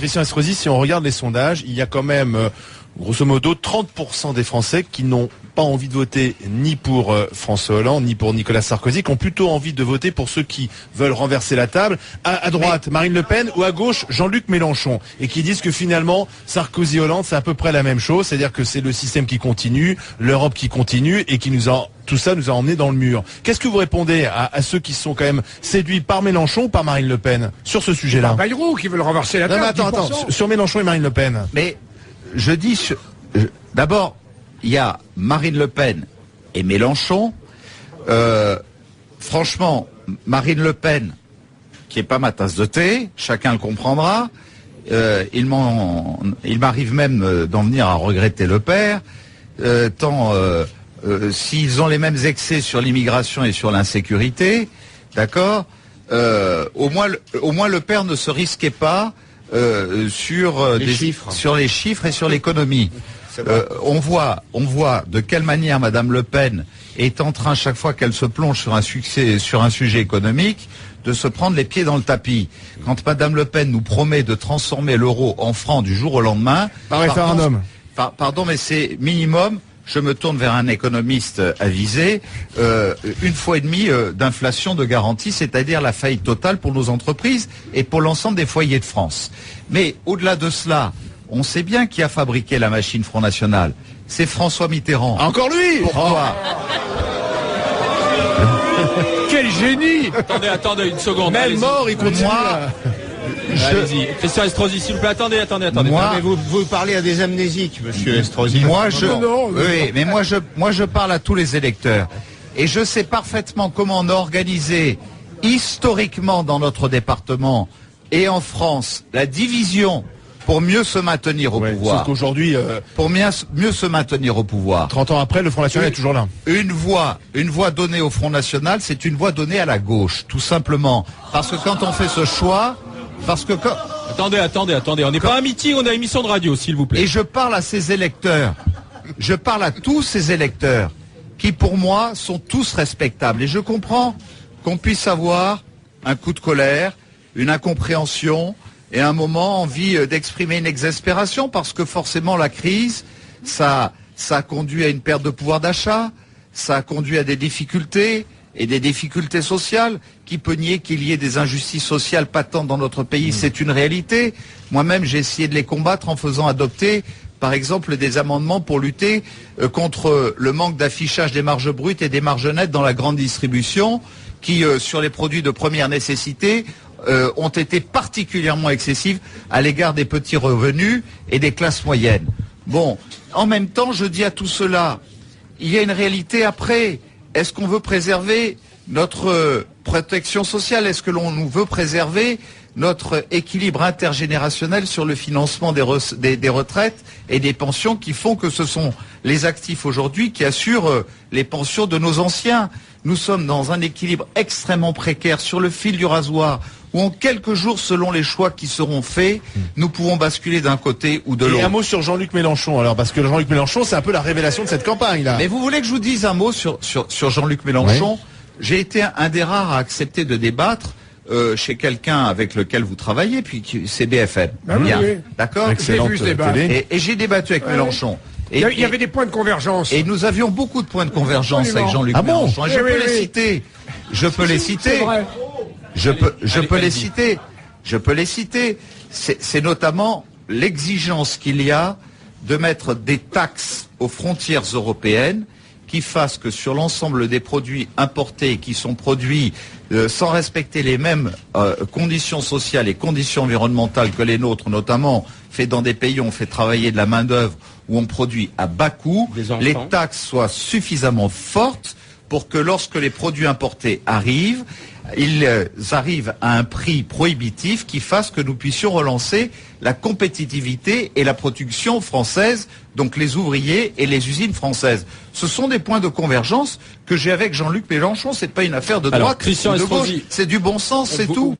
Christian Estrosi, si on regarde les sondages, il y a quand même, grosso modo, 30% des Français qui n'ont pas envie de voter ni pour François Hollande, ni pour Nicolas Sarkozy, qui ont plutôt envie de voter pour ceux qui veulent renverser la table. À droite, Marine Le Pen, ou à gauche, Jean-Luc Mélenchon. Et qui disent que finalement, Sarkozy-Hollande, c'est à peu près la même chose. C'est-à-dire que c'est le système qui continue, l'Europe qui continue, et qui tout ça nous a emmenés dans le mur. Qu'est-ce que vous répondez à ceux qui sont quand même séduits par Mélenchon ou par Marine Le Pen sur ce sujet-là? Bayrou qui veulent renverser la table. Non, mais attends, sur Mélenchon et Marine Le Pen. Mais je dis, d'abord, il y a Marine Le Pen et Mélenchon. Franchement, Marine Le Pen, qui est pas ma tasse de thé, chacun le comprendra. Il m'arrive même d'en venir à regretter le père, tant s'ils ont les mêmes excès sur l'immigration et sur l'insécurité, d'accord. Au moins le père ne se risquait pas sur les chiffres et sur l'économie. On voit de quelle manière Madame Le Pen est en train, chaque fois qu'elle se plonge sur un sujet économique, de se prendre les pieds dans le tapis. Quand Madame Le Pen nous promet de transformer l'euro en franc du jour au lendemain, par référendum. Pardon, mais c'est minimum. Je me tourne vers un économiste avisé, 1,5 fois d'inflation de garantie, c'est-à-dire la faillite totale pour nos entreprises et pour l'ensemble des foyers de France. Mais au-delà de cela, on sait bien qui a fabriqué la machine Front National. C'est François Mitterrand. Encore lui. Pourquoi? Quel génie! Attendez une seconde. Même mort, il continue. Allez-y, Christian Estrosi, s'il vous plaît, attendez. Moi, mais vous parlez à des amnésiques, monsieur Estrosi. Moi, je parle à tous les électeurs. Et je sais parfaitement comment on a organisé, historiquement dans notre département et en France, la division pour mieux se maintenir au pouvoir. Sauf qu'aujourd'hui, pour mieux se maintenir au pouvoir. 30 ans après, le Front National est toujours là. Une voix donnée au Front National, c'est une voix donnée à la gauche, tout simplement. Parce que quand on fait ce choix, Attendez, on n'est pas un meeting, on a une émission de radio, s'il vous plaît. Et je parle à ces électeurs, je parle à tous ces électeurs, qui pour moi sont tous respectables. Et je comprends qu'on puisse avoir un coup de colère, une incompréhension, et à un moment envie d'exprimer une exaspération, parce que forcément la crise, ça a conduit à une perte de pouvoir d'achat, ça a conduit à des difficultés, et des difficultés sociales. Qui peut nier qu'il y ait des injustices sociales patentes dans notre pays? C'est une réalité. Moi-même, j'ai essayé de les combattre en faisant adopter, par exemple, des amendements pour lutter contre le manque d'affichage des marges brutes et des marges nettes dans la grande distribution, qui, sur les produits de première nécessité, ont été particulièrement excessives à l'égard des petits revenus et des classes moyennes. Bon, en même temps, je dis à tout cela, il y a une réalité après. Est-ce qu'on veut préserver notre protection sociale? Est-ce que l'on nous veut préserver notre équilibre intergénérationnel sur le financement des retraites et des pensions, qui font que ce sont les actifs aujourd'hui qui assurent les pensions de nos anciens? Nous sommes dans un équilibre extrêmement précaire, sur le fil du rasoir, où en quelques jours, selon les choix qui seront faits, nous pouvons basculer d'un côté ou de l'autre. Et un mot sur Jean-Luc Mélenchon, alors, parce que Jean-Luc Mélenchon, c'est un peu la révélation de cette campagne, là. Mais vous voulez que je vous dise un mot sur Jean-Luc Mélenchon? Oui. J'ai été un des rares à accepter de débattre chez quelqu'un avec lequel vous travaillez, puis c'est BFM. Bien, oui. D'accord. Excellent. Et j'ai débattu avec Mélenchon. Il y avait des points de convergence. Et nous avions beaucoup de points de convergence avec Jean-Luc Mélenchon. Et je peux les citer. Je peux les citer. Je peux les citer. C'est notamment l'exigence qu'il y a de mettre des taxes aux frontières européennes qui fassent que sur l'ensemble des produits importés qui sont produits sans respecter les mêmes conditions sociales et conditions environnementales que les nôtres, notamment fait dans des pays où on fait travailler de la main-d'œuvre, où on produit à bas coût, les taxes soient suffisamment fortes pour que lorsque les produits importés arrivent, ils arrivent à un prix prohibitif qui fasse que nous puissions relancer la compétitivité et la production française, donc les ouvriers et les usines françaises. Ce sont des points de convergence que j'ai avec Jean-Luc Mélenchon. C'est pas une affaire de droite ou de gauche, c'est du bon sens, c'est tout.